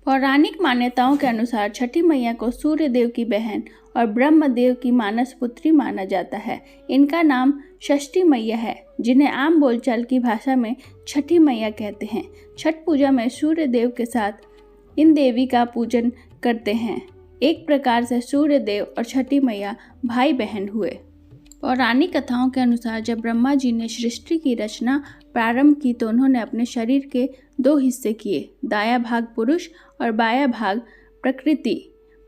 पौराणिक मान्यताओं के अनुसार छठी मैया को सूर्य देव की बहन और ब्रह्मदेव की मानस पुत्री माना जाता है। इनका नाम षष्ठी मैया है, जिन्हें आम बोलचाल की भाषा में छठी मैया कहते हैं। छठ पूजा में सूर्य देव के साथ इन देवी का पूजन करते हैं। एक प्रकार से सूर्य देव और छठी मैया भाई बहन हुए। पौराणिक कथाओं के अनुसार जब ब्रह्मा जी ने सृष्टि की रचना प्रारंभ की तो उन्होंने अपने शरीर के 2 हिस्से किए, दायां भाग पुरुष और बायां भाग प्रकृति।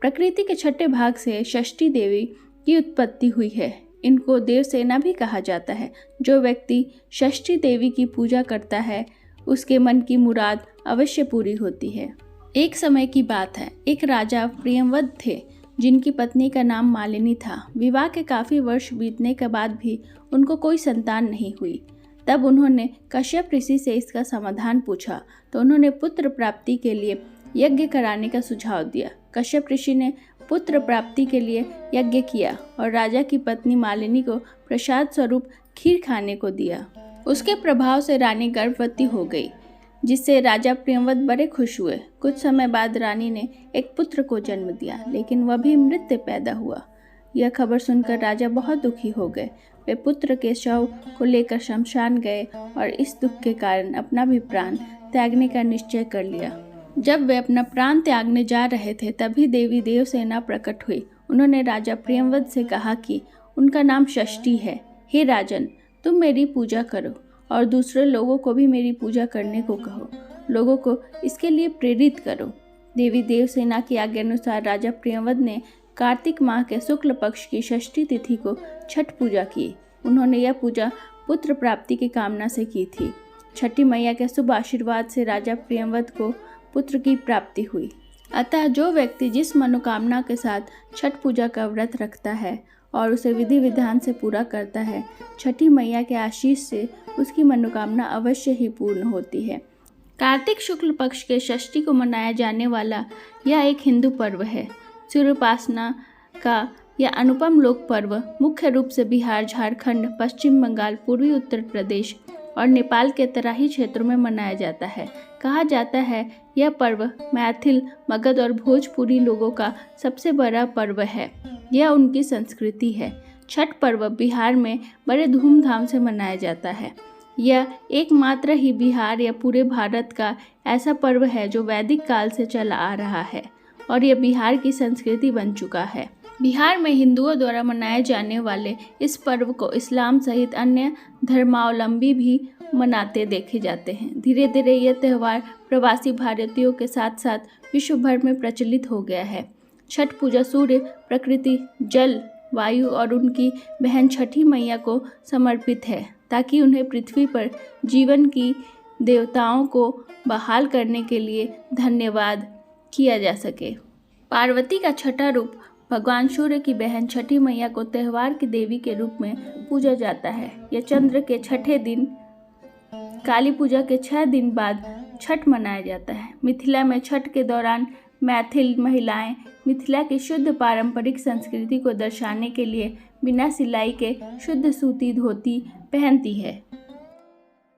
प्रकृति के छठे भाग से षष्ठी देवी की उत्पत्ति हुई है। इनको देवसेना भी कहा जाता है। जो व्यक्ति षष्ठी देवी की पूजा करता है उसके मन की मुराद अवश्य पूरी होती है। एक समय की बात है, एक राजा प्रियव्रत थे जिनकी पत्नी का नाम मालिनी था। विवाह के काफ़ी वर्ष बीतने के बाद भी उनको कोई संतान नहीं हुई। तब उन्होंने कश्यप ऋषि से इसका समाधान पूछा तो उन्होंने पुत्र प्राप्ति के लिए यज्ञ कराने का सुझाव दिया। कश्यप ऋषि ने पुत्र प्राप्ति के लिए यज्ञ किया और राजा की पत्नी मालिनी को प्रसाद स्वरूप खीर खाने को दिया। उसके प्रभाव से रानी गर्भवती हो गई, जिससे राजा प्रियव्रत बड़े खुश हुए। कुछ समय बाद रानी ने एक पुत्र को जन्म दिया, लेकिन वह भी मृत पैदा हुआ। यह खबर सुनकर राजा बहुत दुखी हो गए। वे पुत्र के शव को लेकर शमशान गए और इस दुख के कारण अपना भी प्राण त्यागने का निश्चय कर लिया। जब वे अपना प्राण त्यागने जा रहे थे तभी देवी देवसेना प्रकट हुई। उन्होंने राजा प्रियव्रत से कहा कि उनका नाम षष्ठी है। हे राजन, तुम मेरी पूजा करो और दूसरे लोगों को भी मेरी पूजा करने को कहो। लोगों को इसके लिए प्रेरित करो। देवी देवसेना की आज्ञा अनुसार राजा प्रियव्रत ने कार्तिक माह के शुक्ल पक्ष की षष्ठी तिथि को छठ पूजा की। उन्होंने यह पूजा पुत्र प्राप्ति की कामना से की थी। छठी मैया के शुभ आशीर्वाद से राजा प्रियव्रत को पुत्र की प्राप्ति हुई। अतः जो व्यक्ति जिस मनोकामना के साथ छठ पूजा का व्रत रखता है और उसे विधि विधान से पूरा करता है, छठी मैया के आशीष से उसकी मनोकामना अवश्य ही पूर्ण होती है। कार्तिक शुक्ल पक्ष के षष्ठी को मनाया जाने वाला यह एक हिंदू पर्व है। सूर्योपासना का यह अनुपम लोक पर्व मुख्य रूप से बिहार, झारखंड, पश्चिम बंगाल, पूर्वी उत्तर प्रदेश और नेपाल के तराई क्षेत्रों में मनाया जाता है। कहा जाता है यह पर्व मैथिल, मगध और भोजपुरी लोगों का सबसे बड़ा पर्व है। यह उनकी संस्कृति है। छठ पर्व बिहार में बड़े धूमधाम से मनाया जाता है। यह एकमात्र ही बिहार या पूरे भारत का ऐसा पर्व है जो वैदिक काल से चला आ रहा है और यह बिहार की संस्कृति बन चुका है। बिहार में हिंदुओं द्वारा मनाए जाने वाले इस पर्व को इस्लाम सहित अन्य धर्मावलंबी भी मनाते देखे जाते हैं। धीरे धीरे यह त्यौहार प्रवासी भारतीयों के साथ साथ विश्व भर में प्रचलित हो गया है। छठ पूजा सूर्य, प्रकृति, जल, वायु और उनकी बहन छठी मैया को समर्पित है ताकि उन्हें पृथ्वी पर जीवन की देवताओं को बहाल करने के लिए धन्यवाद किया जा सके। पार्वती का छठा रूप भगवान सूर्य की बहन छठी मैया को त्योहार की देवी के रूप में पूजा जाता है। यह चंद्र के छठे दिन, काली पूजा के 6 दिन बाद छठ मनाया जाता है। मिथिला में छठ के दौरान मैथिल महिलाएं मिथिला की शुद्ध पारंपरिक संस्कृति को दर्शाने के लिए बिना सिलाई के शुद्ध सूती धोती पहनती है।